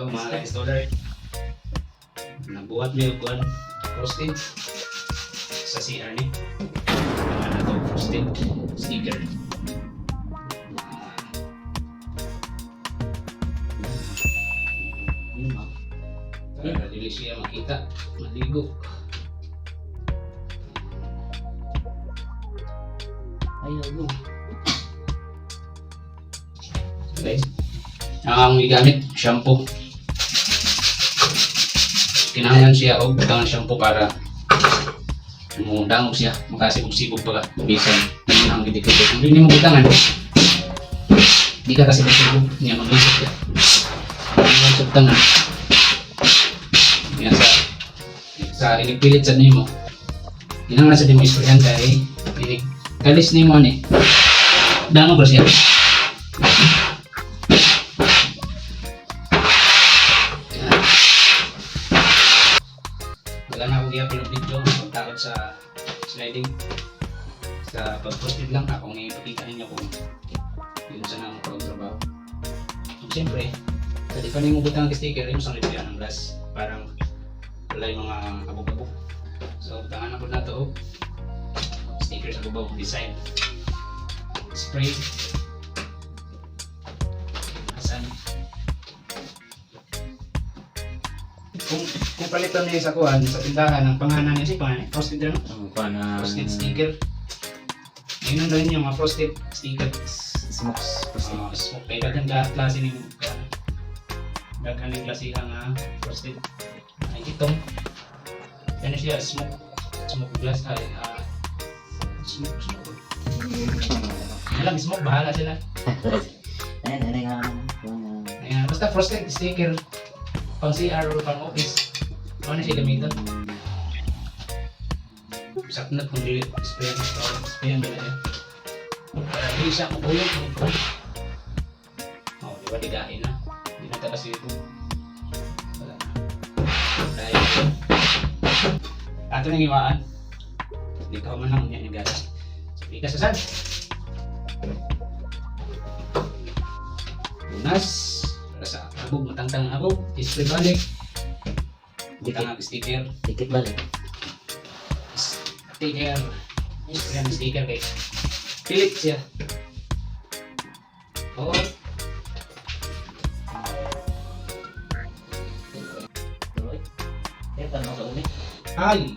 mga installer. Nabuhat mo yung kuhan, frosted sa CR ni. Ano to, frosted sticker. Para dili siya makita, maligo. Ayaw mo. Okay. Ang gamit, shampoo. Kinahanglan siya og butang shampoo para mudangog siya, makasibog-sibog pala bisan ang gidikit. Kung hindi mo butangan, di ka kasi sibog niya maglisod ka. Ang subtangan. Yan sa inipilit sa nimo. Kinahanglan sa dimo istoryan kay inig kalis nimo ani. Dangog ra siya. Wala na akong i-upload video kung takot sa sliding. Sa pag-posted lang akong ipakita ninyo kung yun sa nang pag-trabaho. Siyempre, kasi pa mo butang ng sticker, yung isang ribyan ng glass. Parang wala yung mga abog-abog. So, butangan ako na ito. Sticker sa bubaw, design. Spray. Asan? Kung palitan niya sa kuhan, sa tindahan, ang pangalan niya siya, frosted ano? Frosted sticker. Yun lang yung mga frosted sticker. Smokes. Smoke. Kaya dagang klase ng dagang ng klase ang frosted. Ay, itong yan siya, smoke glass. Smoke. Alam, smoke, bahala sila. Ayan, basta frosted sticker. Pang CR o pang office, ano siya gamitan? Sakto na kung dili sprayan nila yan. Para hindi siya mabulog. O, di ba digahin na? Hindi na takas ito. Wala na. Dahil ato nang iwaan. Hindi ka man lang yan yung gatas. Sabi ka sa saan? Lunas. Para sa abog, matangtang abog. Display balik. Butang ang sticker. Dikit balik. Sticker. Yan ang sticker kay pilit siya. Oo. Tuloy. Kaya tanong sa umi. Ay!